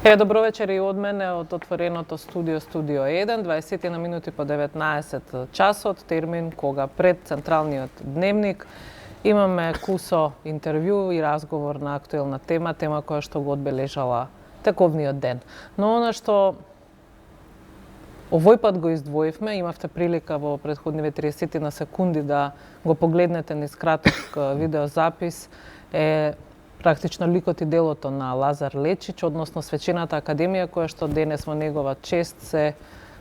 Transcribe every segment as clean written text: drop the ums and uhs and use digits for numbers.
Добро вечер и од мене од отвореното студио Студио 1, 20 на минути по 19 часот, термин кога пред централниот дневник имаме кусо интервју и разговор на актуелна тема која што го одбележала тековниот ден. Но она што овој пат го издвоивме, имавте прилика во претходниве 30 на секунди да го погледнете низ краток видеозапис, е практично ликот и делото на Лазар Лечич, односно свечената академија која што денес во негова чест се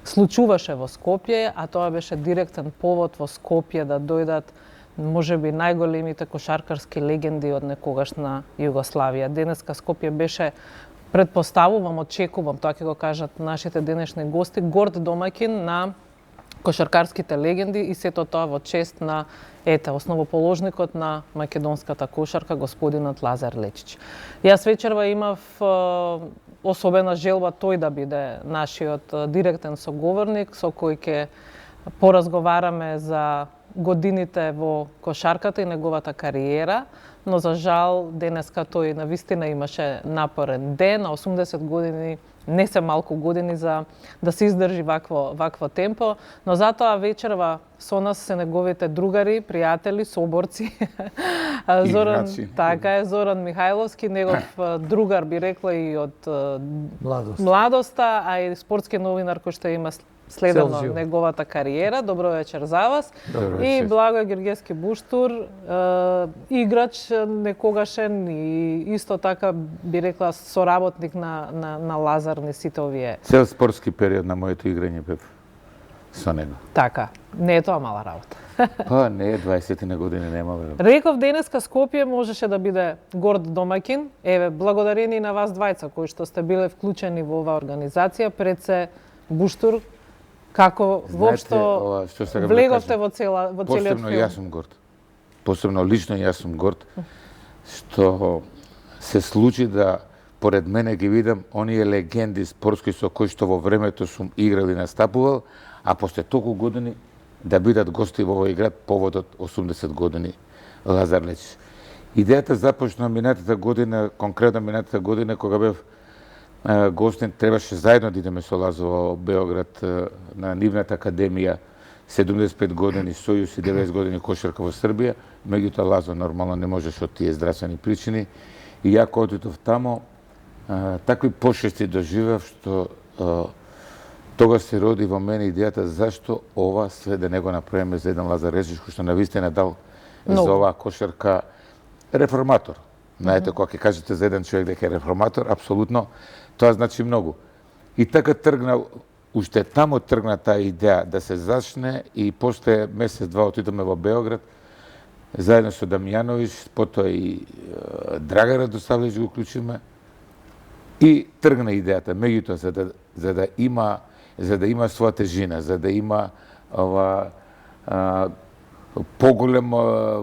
случуваше во Скопје, а тоа беше директен повод во Скопје да дојдат можеби најголемите кошаркарски легенди од некогашна Југославија. Денеска Скопје беше, предпоставувам, очекувам, тоа ќе го кажат нашите денешни гости, горд домаќин на кошаркарските легенди и сето тоа во чест на основоположникот на македонската кошарка, господинот Лазар Лечич. Јас вечерва имав особена желба тој да биде нашиот директен соговорник, со кој ќе поразговараме за годините во кошарката и неговата кариера, но за жал денеска тој навистина имаше напорен ден, на 80 години не се малку години за да се издржи вакво темпо, но затоа вечерва со нас се неговите другари, пријатели, соборци. Зоран, така е, Зоран Михајловски, негов другар би рекла и од младоста, а и спортски новинар кој што има следено неговата кариера. Добро вечер за вас. И Благој Гергевски Буштур, играч некогашен и исто така би рекла соработник на Лазар низ сите овие. Цел спортски период на моето играње бев со него. Така, не е тоа мала работа. Па не е, 20 на години нема веројатно. Реков денеска Скопје можеше да биде горд домаќин. Еве, благодарение на вас двајца кои што сте биле вклучени во оваа организација, пред се Буштур, како воопшто влеговте во целиот филм? Посебно јас сум горд. Посебно лично јас сум горд што се случи да поред мене ги видам оние легенди спортски со кои што во времето сум играл и настапувал, а после толку години да бидат гости во овој град поводот 80 години Лазар Лечич. Идејата започна минатата година, конкретно минатата година кога бев гостин, требаше заедно да идеме со Лазо во Београд на Нивната академија, 75 години Сојуз и 90 години кошарка во Србија. Меѓутоа Лазо нормално не можеше од тие здравствени причини и ја кога отидов тамо, такви почести доживев што тога се роди во мене идејата зашто ова све да не го направиме за еден Лазар Лечич кој што навистина дал за оваа кошарка реформатор. Знаете, кога ќе кажете за еден човек дека е реформатор, апсолутно тоа значи многу. И така тргна, уште тамо тргна таа идеја да се зачне и после месец-два отидоме во Београд заедно со Дамјановиќ, потоа и Драга Радосавлевиќ го уклучиме и тргна идејата. Меѓутоа за да има своја тежина, за да има ова поголемо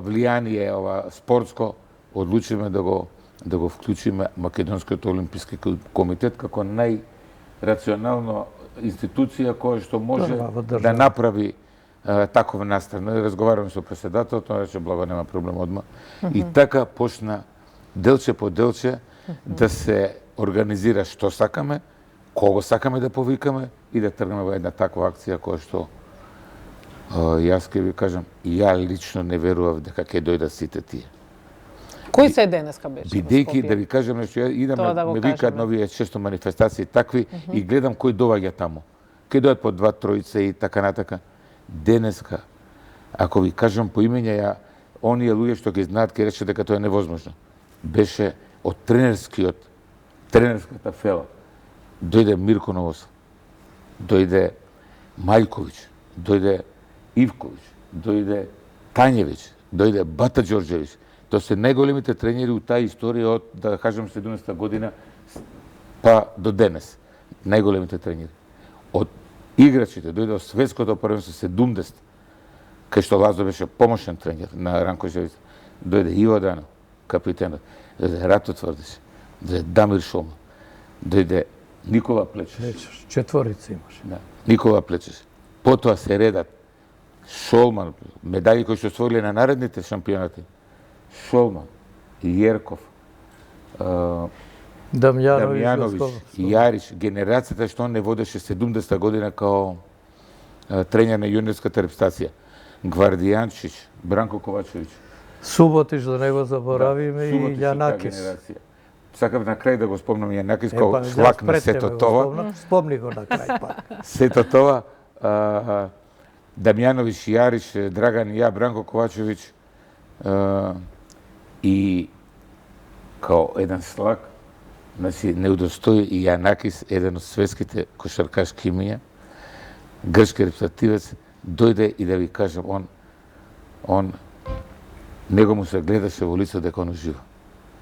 влијание ова спортско, одлучиме да го вклучиме Македонскиот олимписки комитет како најрационална институција која што може да направи таков настан. Разговараме со председателот, тоа рече благо нема проблем одма. И така почна делче по делче да се организира што сакаме, кого сакаме да повикаме и да тргнеме во една таква акција која што јас ќе ви кажам, ја лично не верував дека ќе дојдат сите тие. Кои се денеска беше? Бидејќи, да ви кажам нешто, идам, ме викаат на овие често манифестации такви и гледам кој доаѓа таму. Кој доаѓаат по два, тројца и така натака. Денеска, ако ви кажам по имења, оние луѓе што ги знаат, ќе рече дека тоа е невозможно. Беше од тренерската фела. Дојде Мирко Новосел, дојде Мајковиќ, дојде Ивковиќ, дојде Тањевиќ, дојде Бата Ѓорđević. Тоа се најголемите тренери у таа историја од, да кажем, 70 година па до денес. Најголемите тренери. Од играчите дојде од светското првенство 70, кај што Лазо беше помошен тренер на Ранко Жевица. Дојде Иво Данов, капитенот, дојде Рато Тврдиш, дојде Дамир Шолман, дојде Никола Плечеш. Четворица имаше. Да, Никола Плечеш. Потоа се редат Шолман, медали кои што освоиле на наредните шампионати. Шолман, Јерков, Дамјановиќ, Јарич, генерацијата што он не водеше 70 година као тренер на јуниорската репстација. Гвардијанчич, Бранко Ковачевиќ. Суботиш, да не го заборавиме, и Јанакис. Сакам на крај да го спомнам Јанакис као шлак на сето това. Спомни го на крај пак. Сето това, Дамјановиќ, Јарич, Драган и ја, Бранко Ковачевиќ, и као еден слаг, значи не удостои и Јанакис, еден од светските кошаркашки имија, грчки репрезентативец, дојде и да ви кажам, он него му се гледаше во лицо дека он ужива.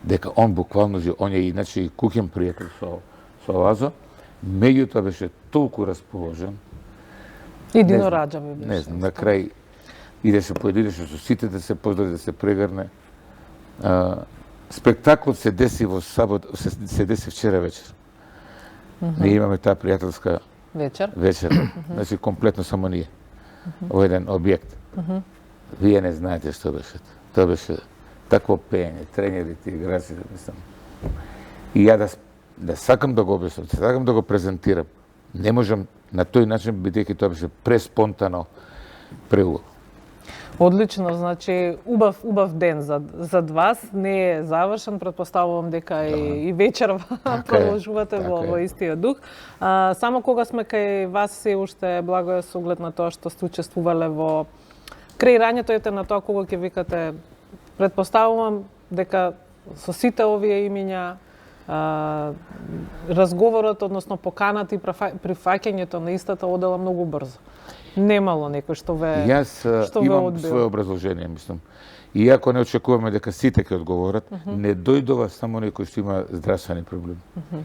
Дека он буквално жива. Он е иначе и куќен пријател со Лазо, меѓутоа беше толку расположен. Единораџав беше. Не знам, на крај идеше поединечно со сите да се поздрави, да се прегрне. Спектаклот се деси во сабот, се деси вчера вечер. Ние имаме таа пријателска вечер. Значи комплетно само ние. Во еден објект. Вие не знаете што беше. Тоа беше такво пеење, тренерите, играчите, мислам. И ја да сакам да го објаснам, сакам да го презентирам. Не можам на тој начин, бидејќи тоа беше преспонтано, преубаво. Одлично, значи убав ден зад вас, не е завршен, претпоставувам дека и вечер продолжувате во истиот дух. Само кога сме кај вас се уште благо е со оглед на тоа што сте учествувале во креирањето ете на тоа кога ќе викате, претпоставувам дека со сите овие имиња разговорот, односно поканата и прифаќањето на истата одела многу брзо. Немало некој што ве одбил. Јас имам свое образложение, мислам. Иако не очекуваме дека сите ќе одговорат, не дојдова само некој што има здравствени проблеми.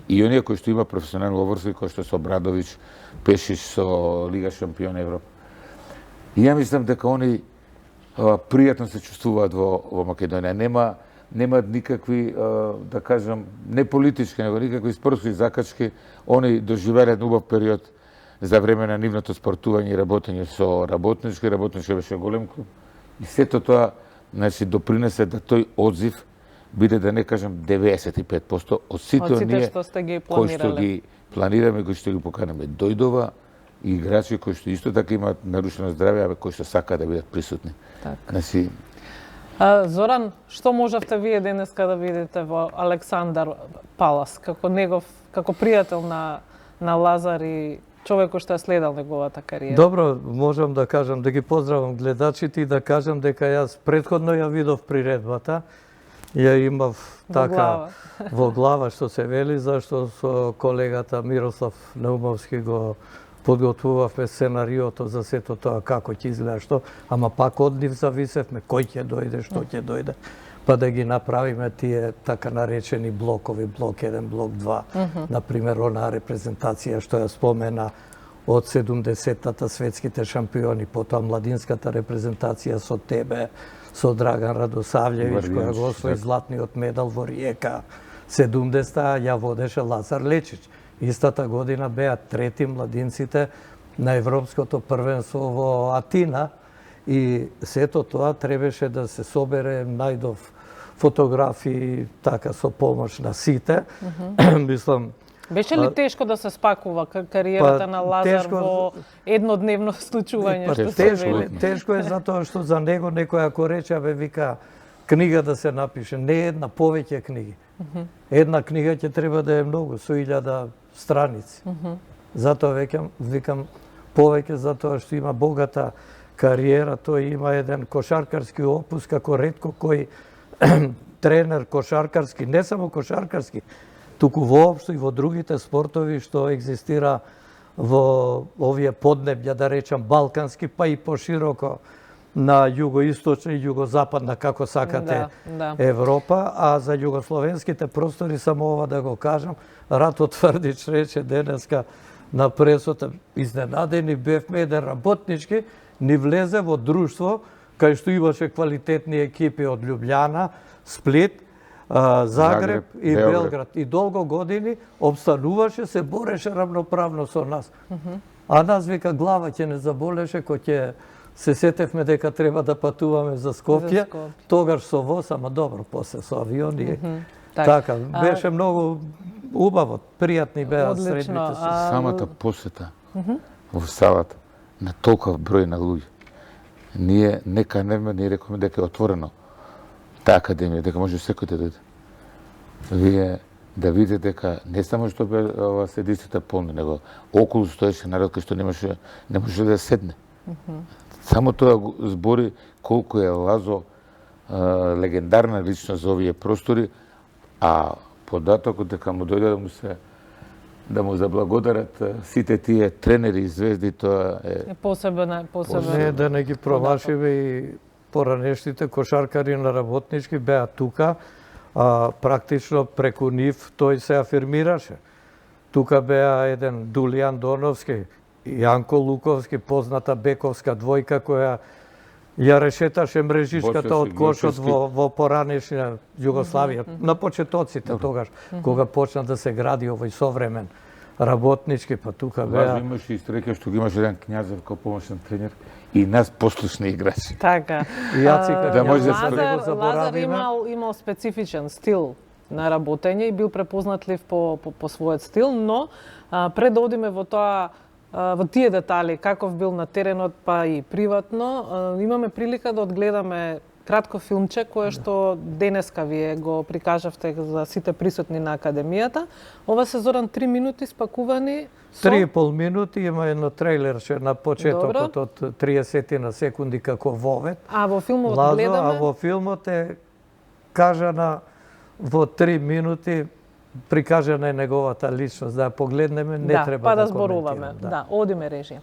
И оние кои што има професионални обврски, кои што со Обрадовиќ, Пешиш со Лига шампион Европа. И ја мислам дека они пријатно се чувствуваат во Македонија. Нема никакви, да кажам, не политички, него никакви спортски закачки. Они доживеале еден убав период за време на нивното спортување и работење со работнички беше голем клуб. И сето тоа, значи, допринесе да тој одзив биде, да не кажам, 95% од сите оние кои што ги планираме, кои што ги поканаме. Дојдова и играчи кои што исто така имаат нарушено здравје, а кои што сакаат да бидат присутни. Значи, Зоран, што можевте вие денеска да видите во Александар Палас, како пријател на Лазар и човек кој што е следел неговата кариера? Добро, можам да кажам, да ги поздравам гледачите и да кажам дека јас претходно ја видов приредбата. Ја имав така во глава што се вели, зашто со колегата Мирослав Наумовски го подготвувавме сценариото за сето тоа како ќе изгледа што, ама пак од нив зависевме кој ќе дојде, што ќе дојде, па да ги направиме тие така наречени блокови, блок 1, блок 2. Например, онаа репрезентација што ја спомена од 70-тата светските шампиони, потоа младинската репрезентација со тебе, со Драган Радосављевиќ, која го освои златниот медал во Риека 70-та, ја водеше Лазар Лечич. Истата година беа трети младинците на Европското првенство во Атина и сето тоа требаше да се собере, најдов фотографии така со помош на сите. Мислам, беше ли тешко да се спакува кариерата на Лазар во еднодневно случување што се вели? Тешко е затоа што за него некој ако рече, вика, книга да се напише, не една, повеќе книги. Една книга ќе треба да е многу, со 1000 страници. Затоа викам повеќе, затоа што има богата кариера, тој има еден кошаркарски опус како ретко кој тренер кошаркарски, не само кошаркарски, туку воопшто и во другите спортови што екзистира во овие поднебја, да речам балкански, па и пошироко на југоисточна и југозападна, како сакате, Европа, а за југословенските простори само ова да го кажам, Рато Тврдич рече денеска на пресота, изненадени бевме, еден работнички ни влезе во друштво кај што имаше квалитетни екипи од Љубљана, Сплит, Загреб и Белград. И долго години обстануваше, се бореше равноправно со нас. А нас, вика, глава ќе не заболеше, кој ќе се сетевме дека треба да патуваме за Скопје, тогаш со воз, ама добро, после со авиони Така, беше многу убаво, пријатни беа Одлично. средбите се. Самата посета во салата на толкова број на луѓе. Ние не каневме, ние рековме дека е отворено таа академија, дека може секој да дојде. Вие да видите дека не само што бе седиците полни, него околу стоеше народ кој што не може да седне. Само тоа збори колку е Лазо легендарна личност за овие простори, а податокот дека му дојде да му заблагодарат сите тие тренери и звезди, тоа е Посебен. Не, да не ги промашиве и поранешните кошаркари на работнички беа тука, практично преку нив тој се афирмираше. Тука беа еден Дулијан Доновски, Јанко Луковски, позната бековска двојка која ја решеташе мрежичката од кошот во поранешна Југославија, на почетоците тогаш, кога почна да се гради овој современ работнички, па тука беа. Важно имаше и среќа што ги имаше еден Књазев како помошен тренер и нас послушни играчи. Така. И Јацика Да може да Књазев, се го заборавиме. Лазар имал специфичен стил на работење и бил препознатлив по својот стил, но пред да одиме во тие детали, каков бил на теренот, па и приватно, имаме прилика да одгледаме кратко филмче кое што денеска вие го прикажавте за сите присутни на академијата. Ова се Зоран 3 минути спакувани со 3,5 минути, има едно трейлерче на почетокот од 30 на секунди како вовет. А во филмот Лазо, гледаме. а во филмот е кажана во 3 минути прикажана е неговата личност. Да ја погледнеме, не треба па да да зборуваме. коментирам. Да, одиме режија.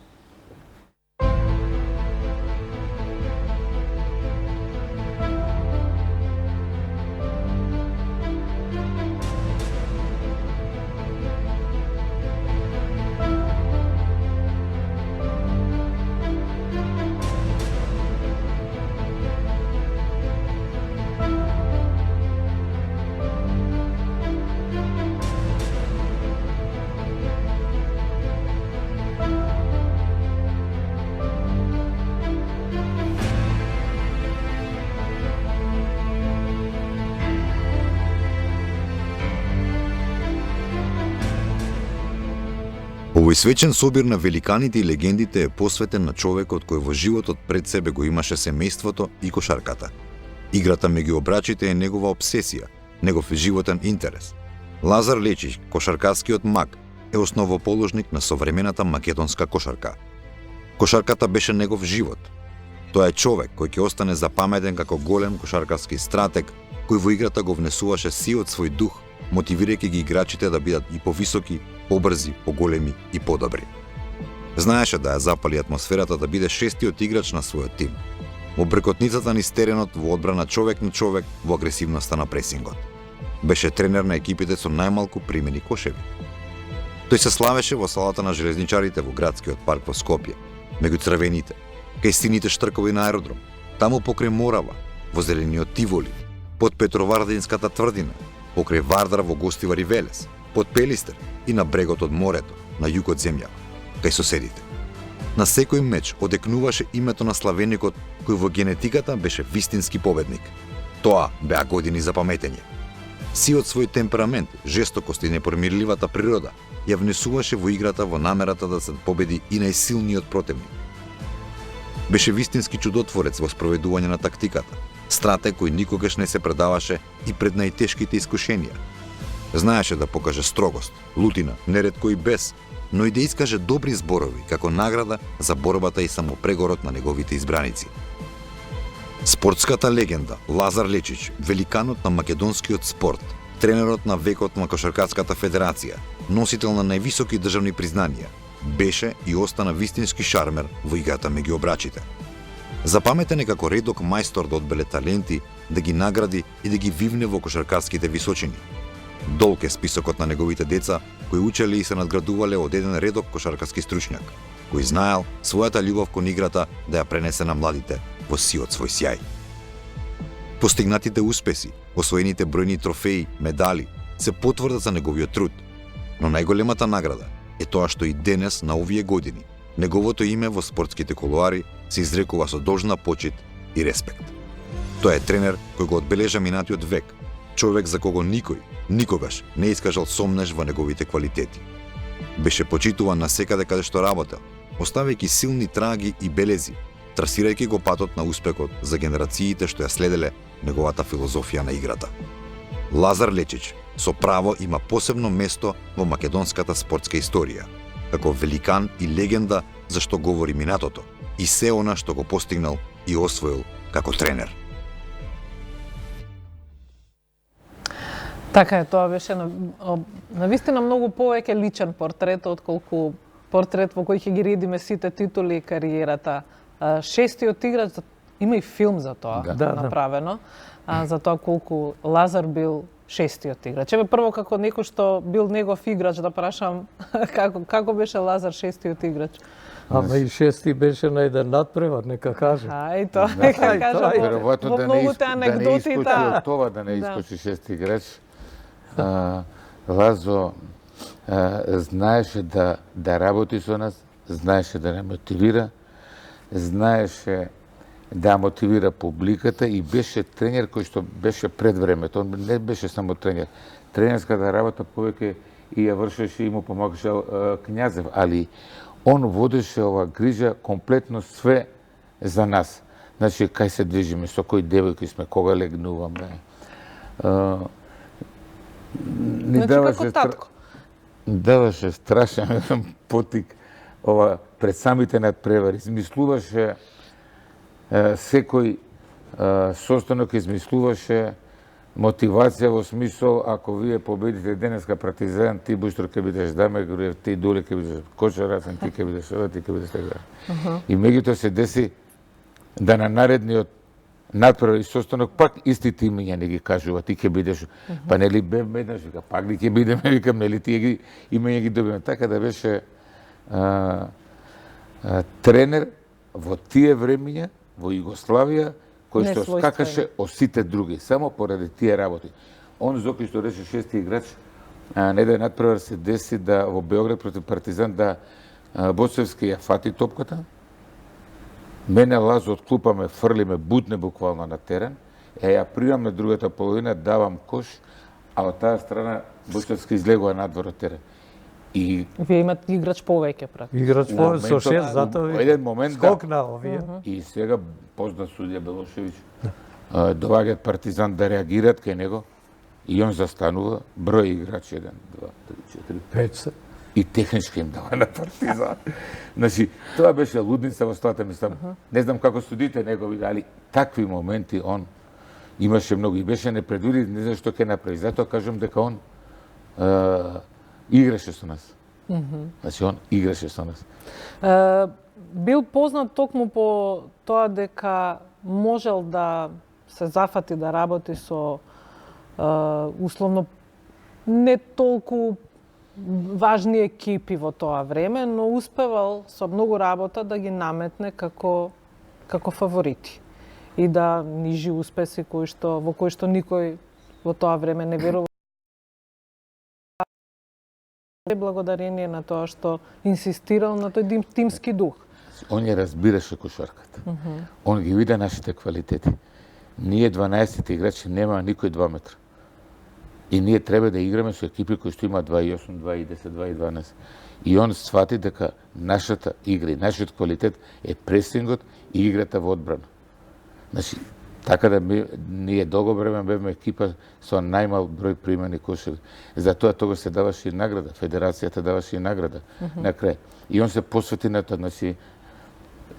Овој свечен собир на великаните и легендите е посветен на човекот кој во животот пред себе го имаше семејството и кошарката. Играта меѓу обрачите е негова обсесија, негов животен интерес. Лазар Лечич, кошаркарскиот маг, е основоположник на современата македонска кошарка. Кошарката беше негов живот. Тоа е човек кој ќе остане запаметен како голем кошаркарски стратег, кој во играта го внесуваше сиот свој дух, мотивирајќи ги играчите да бидат и повисоки, побрзи, поголеми и подобри. Знаеше да ја запали атмосферата да биде шестиот играч на својот тим. Во бркотницата низ теренот, во одбрана човек на човек, во агресивноста на пресингот. Беше тренер на екипите со најмалку примени кошеви. Тој се славеше во салата на железничарите во градскиот парк во Скопје, меѓу црвените, кај сините штркови на аеродром, таму покрај Морава, во зелениот Тиволи, под Петровардинската тврдина, покрај Вардар во Гостивари Велес, под Пелистер и на брегот од морето, на југ од земјава, кај соседите. На секој меч одекнуваше името на славеникот кој во генетиката беше вистински победник. Тоа беа години за паметење. Сиот свој темперамент, жестокост и непромирливата природа ја внесуваше во играта во намерата да се победи и најсилниот противник. Беше вистински чудотворец во спроведување на тактиката, стратег кој никогаш не се предаваше и пред најтешките искушенија. Знаеше да покаже строгост, лутина, неретко и бес, но и да искаже добри зборови како награда за борбата и самопрегорот на неговите избраници. Спортската легенда Лазар Лечич, великанот на македонскиот спорт, тренерот на векот на Кошаркарската федерација, носител на највисоки државни признанија, беше и остана вистински шармер во играта меѓу обрачите. Запаметен е како редок мајстор да одбеле таленти, да ги награди и да ги вивне во кошаркарските височини. Долг е списокот на неговите деца кои учеле и се надградувале од еден редок кошаркарски стручњак, кој знаел својата љубов кон играта да ја пренесе на младите во сиот свој сјај. Постигнатите успеси, освоените бројни трофеи, медали, се потврда за неговиот труд, но најголемата награда е тоа што и денес на овие години неговото име во спортските колуари се изрекува со должна почит и респект. Тоа е тренер кој го одбележа минатиот век, човек за кого никој, никогаш не искажал сомнеш во неговите квалитети. Беше почитуван насекаде каде што работел, оставајќи силни траги и белези, трасирајќи го патот на успехот за генерациите што ја следеле неговата филозофија на играта. Лазар Лечич со право има посебно место во македонската спортска историја, како великан и легенда за што говори минатото и се она што го постигнал и освоил како тренер. Така е, тоа беше навистина многу повеќе личен портрет отколку портрет во кој ќе ги редиме сите титули и кариерата. Шестиот играч, има и филм за тоа направено, за тоа колку Лазар бил шестиот играч. Еве прво како некој што бил негов играч да прашам како беше Лазар шестиот играч? Ама и шести беше на еден надпревар, нека кажа. Ај тоа, нека кажа. Веројатно да не искочи тоа, да не искочи шести играч. Лазо знаеше да работи со нас, знаеше да не мотивира, знаеше да мотивира публиката и беше тренер кој што беше пред времето. Он не беше само тренер. Тренерската работа повеќе и ја вршеше и му помагаше Књазев, али он водеше ова грижа комплетно све за нас. Значи, кај се движиме, со кои девојки сме, кога легнуваме. Ни даваше страшен потик ова пред самите надпревари. Измислуваше секој состанок, измислуваше мотивација во смисол, ако вие победите денеска Партизан, ти Буштор ќе бидеш Даме Груев, ти Дуле ќе бидеш Кочарасен, ти ќе бидеш ова, ти ќе бидеш така. И меѓутоа се деси да на наредниот надпревар состанок пак истите имиња не ги кажува, ти ќе бидеш, па нели бе еднаш, вика, пак ли ќе бидеме, викам, нели тие ги имиња ги добиваме. Така да беше тренер во тие времиња, во Југославија, кој што скакаше од сите други, само поради тие работи. Он Зоки што реше шести играч, на еден надпревар се деси да во Београд против Партизан да Боцевски ја фати топката. Мене Лазо од клупа ме фрли, ме бутне буквално на терен, ја примам другата половина, давам кош, а од таа страна Боцевски излегува надвор од терен. И вие имате играч повеќе практично. Играч повеќе со 6, затоа еден момент скокна овие. И сега познат судија Белошевиќ доаѓаат Партизан да реагираат кај него и он застанува, број играчи 1, 2, 3, 4, 5 и технички им дава на Партизан. Значи, тоа беше лудница во стата, мислам. Не знам како судите негови, али такви моменти он имаше многу и беше непредвидив, не знам што ќе направи. Затоа кажам дека он играше со нас. Значи, он играше со нас. Бил познат токму по тоа дека можел да се зафати да работи со условно не толку важни екипи во тоа време, но успевал со многу работа да ги наметне како фаворити и да нижи успеси во кои што никој во тоа време не верува. Благодарение на тоа што инсистирал на тој тимски дух. Он ја разбираше кошарката. Он ги вида нашите квалитети. Ние 12 играчи нема никој 2 метра. И ние треба да играме со екипи кои што има 2,8, 2,10, 2,12. И он свати дека нашата игра и нашиот квалитет е пресингот и играта во одбрана. Значи, така да ние долго време бевме екипа со најмал број примани кошеви. Затоа тогаш се даваше и награда, федерацијата даваше и награда на крај. И он се посвети на тоа, значи,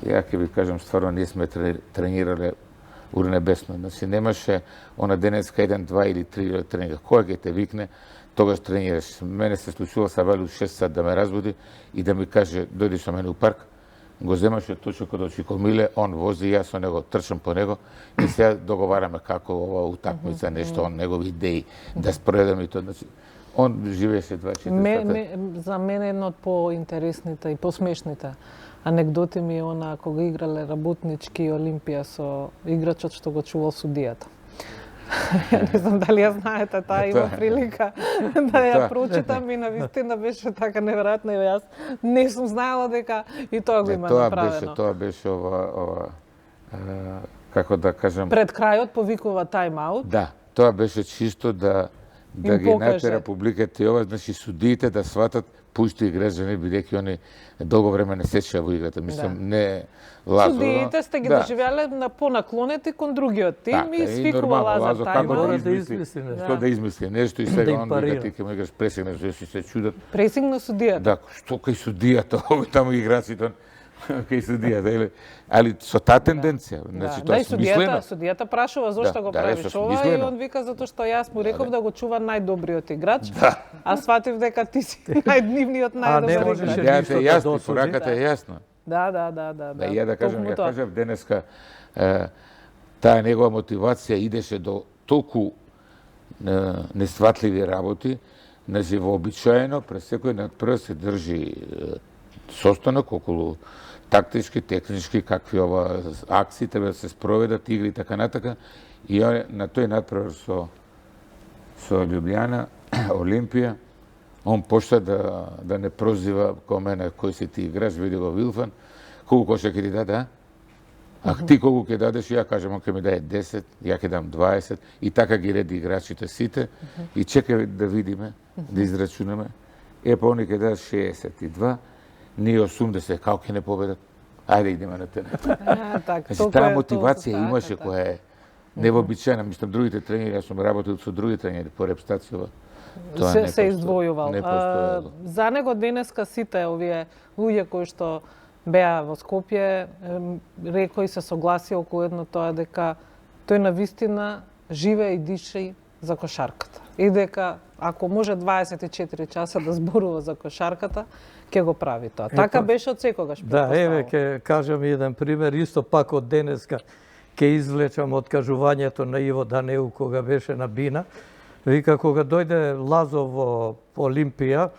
ја ќе ви кажам, стварно ние сме тренирале урнебесно. Значи, немаше она денеска 1, 2 или 3 тренинга. Кој ќе те викне, тогаш тренираш. Мене се случува Савелу 6 сат да ме разбуди и да ми каже, дојди со мене у парк. Го земаше точно кога Чико Миле, он вози, јас со него трчам по него и сега договараме како ова утакмица, нешто, он негови идеи, да споредаме и тоа. Значи, он живееше 24 За мене едно од поинтересните и посмешните анегдоти ми е она кога играле работнички Олимпија со играчот што го чувал судијата. Не знам дали ја знаете, таа има прилика да ја прочитам и навистина беше така неверојатно и јас не сум знаела дека и тоа го има направено. Тоа беше ова како да кажам... Пред крајот повикува тайм-аут. Да. тоа беше чисто да Им ги покаже. натера публиката и ова, значи судиите да сватат пушти граѓани, бидејќи они долго време не сечеа во играта. Мислам, не Лазо. Судиите сте ги доживеле на понаклонети кон другиот тим и свикува Лазар како тајма. да измисли нешто, да измисли нешто и сега он вика ти ќе му играш пресинг, нешто си се чудат. Пресинг на судијата. Да, што кај судијата, овој таму играците кај судијата, али со таа тенденција, значи тоа е смислено. Судијата прашува зошто го правиш ова и он вика затоа што јас му реков да го чува најдобриот играч, а сватив дека ти си најднивниот најдобар играч. Идејата е јасна, пораката е јасна. Да. Ја да кажам, ја кажав денеска, таа негова мотивација идеше до толку несватливи работи, значи вообичаено пред секој надпрв се држи состанок околу тактички, технички, какви ова акции треба да се спроведат, игри и така натака. И на тој надпревар со Љубљана, Олимпија, он почна да не прозива ко мене кој си ти играш, види го Вилфан, колку коша ќе ти даде, а ти колку ќе дадеш, ја кажам, он ќе ми даде 10, ја ќе дам 20, и така ги реди играчите сите, и чекај да видиме, да израчунаме, па они ќе дадат 62, ние 80, како ќе не победат? Ајде идеме на терен. Значи, таа мотивација имаше која е невообичаена. Мислам, другите тренери, јас сум работил со други тренери по репстацијава. Се издвојувал. За него денеска сите овие луѓе кои што беа во Скопје, рекои се согласи околу едно тоа дека тој навистина живее и дише за кошарката. И дека ако може 24 часа да зборува за кошарката, ќе го прави тоа. Така беше од секогаш. Да, еве ќе кажам еден пример, исто пак од денеска ќе извлечам од кажувањето на Иво Данеу кога беше на Бина. Вика, кога дојде Лазо во Олимпија,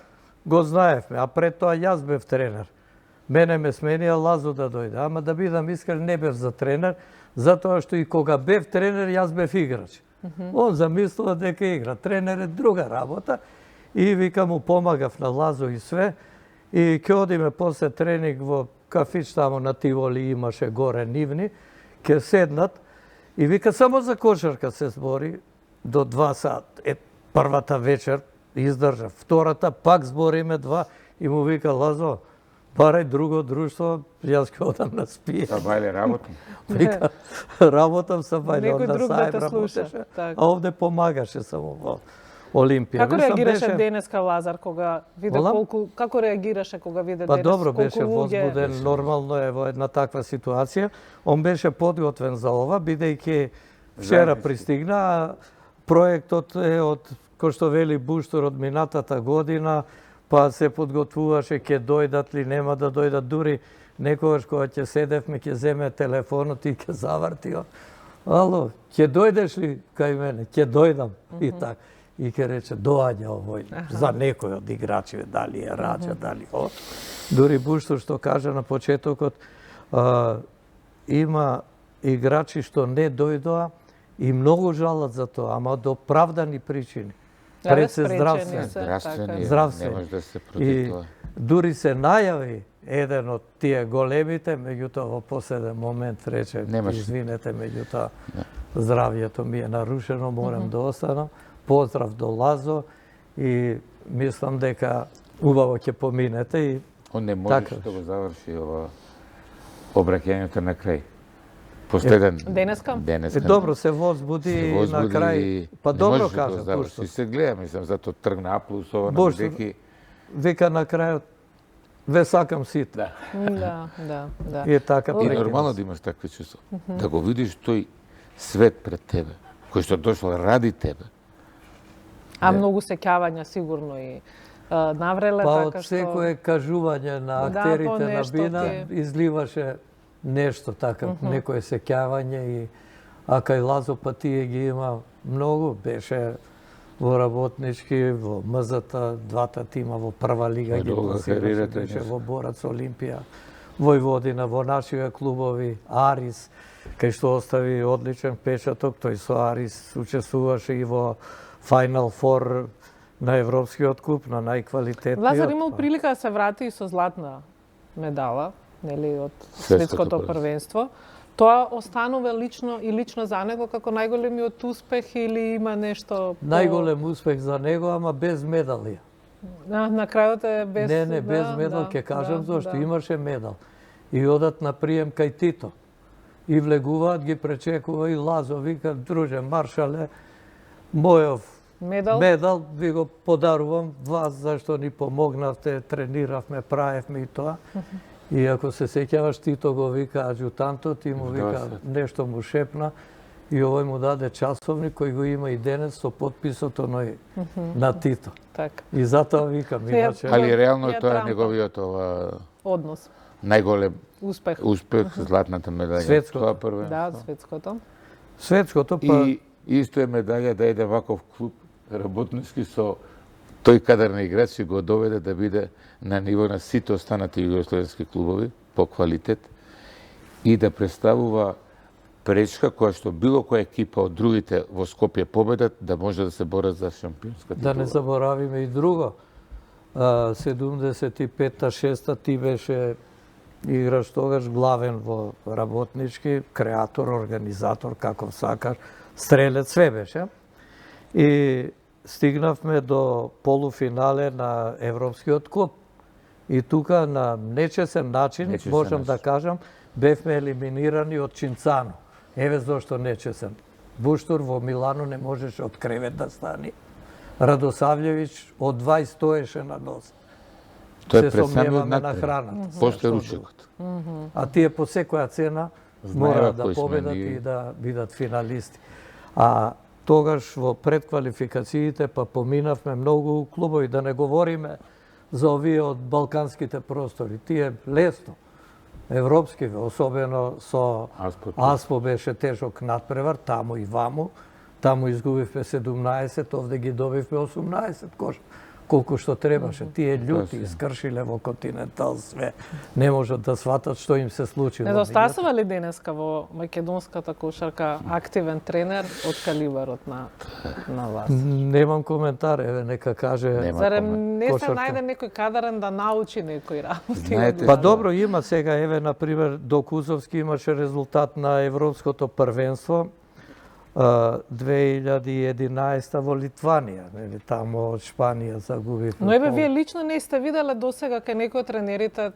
го знаевме, а пред тоа јас бев тренер. Мене ме сменија Лазо да дојде, ама да бидам искрен, не бев за тренер, затоа што и кога бев тренер, јас бев играч. Он замислува дека игра. Тренер е друга работа и вика му помагав на Лазо и све. И ќе одиме после тренинг во кафич таму на Тиволи, имаше горе нивни, ќе седнат и вика само за кошарка се збори до 2 сат. Првата вечер издржав, втората пак збориме 2 и му вика Лазо, барај друго друштво, јас ќе одам на спија. Са бајле работам. Вика, работам са бајле, Некој онда друг да сајб те слуша. работеше, Така. а овде помагаше само во Олимпија. Како Мислам, реагираше беше- денеска Лазар кога виде колку како реагираше кога виде Па денес добро, колку беше луѓе? возбуден, нормално е во една таква ситуација. Он беше подготвен за ова, бидејќи вчера пристигна, а проектот е од, кој што вели Буштор, од минатата година, па се подготвуваше ќе дојдат ли, нема да дојдат, дури некогаш кога ќе седевме, ќе земе телефонот и ќе заврти. Ало, ќе дојдеш ли кај мене? Ќе дојдам. И така. И ќе рече, доаѓа овој, за некој од играчиве, дали е Раџа, дали о. Дури Буштор што кажа на почетокот, има играчи што не дојдоа и многу жалат за тоа, ама од оправдани причини. Пред се здравствени. Не може да се против тоа. Дури се најави еден од тие големите, меѓутоа во последен момент рече, извинете, меѓутоа здравјето ми е нарушено, морам да останам. Поздрав до Лазо и мислам дека убаво ќе поминете и он не можеше да го заврши ова обраќањето на крај. Последен денеска. Добро се возбуди на крај. Па добро кажа Буштор. Се гледа, мислам, затоа тргна аплус ова на деки. Вика на крајот ве сакам сите. Да. И така и нормално да имаш такви чувства. Да го видиш тој свет пред тебе, кој што дошол ради тебе. А многу сеќавања сигурно и навреле така што... Па од секое кажување на актерите на Бина изливаше нешто така, некое сеќавање и а кај Лазо па тие ги има многу, беше во работнички, во МЗТ, двата тима во прва лига ги класираше, беше во Борац Олимпија, Војводина, во нашите клубови, Арис, кај што остави одличен печаток, тој со Арис учествуваше и во Final Four на Европскиот куп, на најквалитетниот. Лазар имал прилика да се врати и со златна медала, нели, од светското првенство. Тоа останува лично и лично за него како најголемиот успех или има нешто Најголем успех за него, ама без медали. На крајот е без... Не, без медал, ќе кажам зашто имаше медал. И одат на прием кај Тито. И влегуваат, ги пречекува и Лазо, вика, друже, маршале, мојов медал ви го подарувам вас, зашто ни помогнавте, трениравме, правевме и тоа. И ако се сеќаваш, Тито го вика аджутантот и му вика нешто му шепна и овој му даде часовник кој го има и денес со подписот оној на Тито. Така. И затоа викам, иначе... Али реално тоа е неговиот однос. Најголем успех, златната медаља. Светското. Да, светското. Светското, па... И исто е медаља да иде ваков клуб работнички со тој кадар на играч го доведе да биде на ниво на сите останати југословенски клубови по квалитет и да представува пречка која што било која екипа од другите во Скопје победат да може да се борат за шампионска титула. Да не заборавиме и друго. 75-та, 6-та ти беше играч тогаш главен во работнички, креатор, организатор, како сакаш, стрелец, све беше. И стигнавме до полуфинале на Европскиот клуб. И тука на нечесен начин, можам да кажам, бевме елиминирани од Чинцано. Еве зошто нечесен. Буштур во Милано не можеше од кревет да стани. Радосављевиќ од 20 стоеше на нос. Тоа е се пред самиот сомневаме на натпред. храната. После ручекот. А тие по секоја цена мора да победат и да бидат финалисти. А тогаш во предквалификациите па поминавме многу клубови, да не говориме за овие од балканските простори. Тие лесно, европски, особено со Аспо беше тежок надпревар, таму и ваму. Таму изгубивме 17, овде ги добивме 18 кош. Колку што требаше. Тие љути искршиле во континентал све. Не можат да сватат што им се случи. Недостасува ли денеска во македонската кошарка активен тренер од калибарот на вас? Немам коментар, еве нека каже. Зарем не се најде некој кадарен да научи некој работи? Па добро, има сега, еве, например, до Кузовски имаше резултат на Европското првенство 2011 во Литванија, нели, тамо од Шпанија загубив. Но еве вие лично не сте виделе досега кај некој од тренерите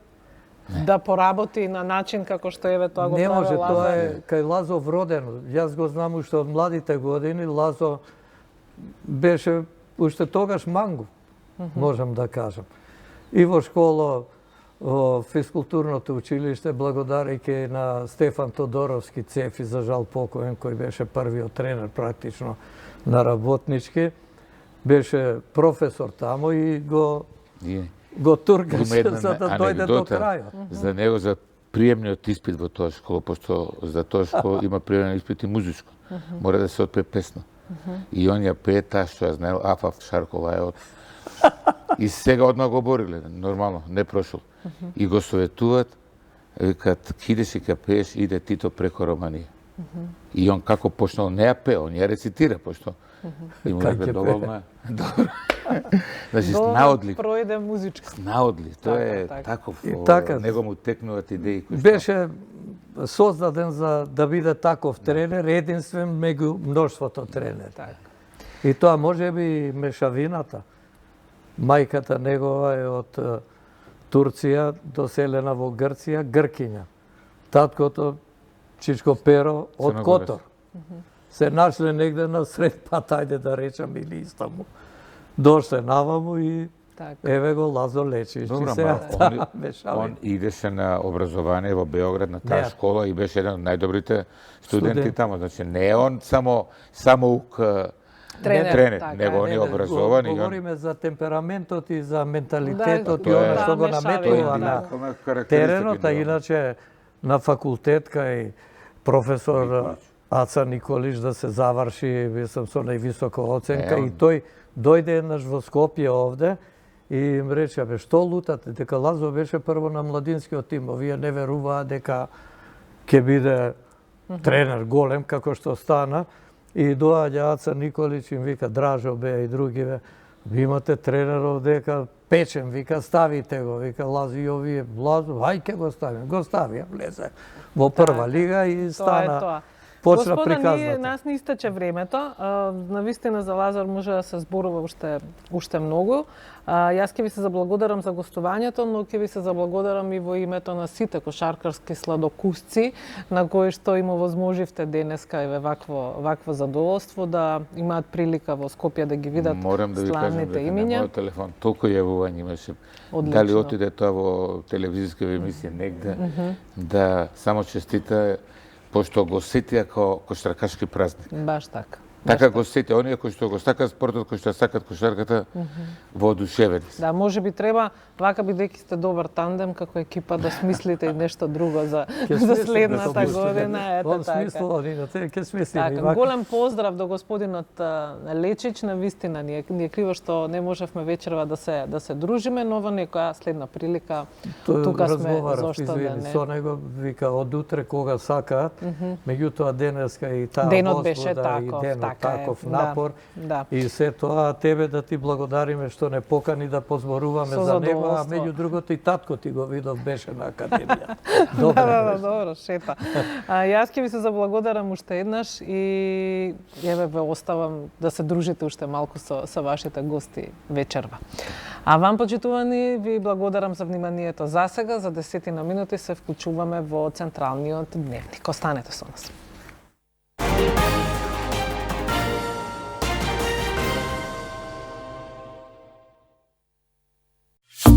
да поработи на начин како што еве тоа го прави Лазо? Не може, тоа е кај Лазо вродено. Јас го знам уште од младите години, Лазо беше уште тогаш мангу, можам да кажам. И во школа, во физкултурното училиште, благодарејќи на Стефан Тодоровски Цефи, за жал покоен, кој беше првиот тренер практично на работнички, беше професор тамо и го тургаше за да дојде до крајот. За него, за приемниот испит во тоа школа, пошто за тоа школа има приемен испит и музичко. Мора да се отпее песна. И он ја пее таа што ја знаел, Афав Шаркова е од... И сега одма го бориле, нормално, не прошол. И го советуваат, викаат, кидеш и ка пееш, иде Тито преко Романија. И он како почнал, не ја пее, он ја рецитира, пошто и му рекла, доволно е. Добро. Значи, наодлив. Пројде музичко. Наодлив, тоа е таков, него му текнуваат идеи. Беше создаден за да биде таков тренер, единствен меѓу мноштвото тренери. И тоа може би мешавината. Мајката негова е од Турција, доселена во Грција, гркиња. Таткото, Чичко Перо, од Котор. Се нашле негде на сред пат, ајде да речам, или Истанбул. Дошле наваму и еве го Лазо Лечевич. Добро, он идеше на образование во Београд, на таа школа, и беше еден од најдобрите студенти тамо. Значи, не е он само тренер, него он е образован. Говориме за темпераментот и за менталитетот и оно што го наметува на теренот, а иначе на факултет кај професор Аца Николич да се заврши, сум со највисока оценка, и тој дојде еднаш во Скопје овде и им рече, бе, што лутате? Дека Лазо беше прво на младинскиот тим, овие не веруваа дека ќе биде тренер голем, како што стана. И доаѓа Аца Николич, им вика, Дражо бе и другиве, Ви имате тренеров дека печем, вика ставите го, вика Лазо и овие, Лазо, хај ке го ставим, го ставија, влезе во прва лига и стана. Почна приказната. Нас не истече времето. Навистина за Лазар може да се зборува уште многу. Јас ќе ви се заблагодарам за гостувањето, но ќе ви се заблагодарам и во името на сите кошаркарски сладокусци, на кои што им овозможивте денеска и вакво задоволство да имаат прилика во Скопје да ги видат славните имиња. Морам да ви кажам дека на мојот телефон толку јавувања имаше. Дали отиде тоа во телевизиска емисија негде, да само честита, пошто го сетија како кошаркашки празник. Баш така. Така го сети, оние кои што го сакаат спортот, кои што сакаат кошарката, воодушевени се. Да, може би треба, вака бидејќи сте добар тандем како екипа, да смислите и нешто друго за следната година. Ето така. Ќе смислиме. Така, голем поздрав до господинот Лечич, на вистина ни е криво што не можевме вечерва да се дружиме, но во некоја следна прилика тука сме зошто да не. Со него вика од утре кога сакаат, меѓутоа денеска и таа денот беше таков напор и се тоа тебе да ти благодариме што не покани да позборуваме за него, а меѓу другото и татко ти го видов беше на академија. Добро, шета. Јас ќе ви се заблагодарам уште еднаш и еве ве оставам да се дружите уште малку со вашите гости вечерва. А вам, почитувани, ви благодарам за вниманието за сега. За 10 минути се вклучуваме во Централниот дневник. Останете со нас.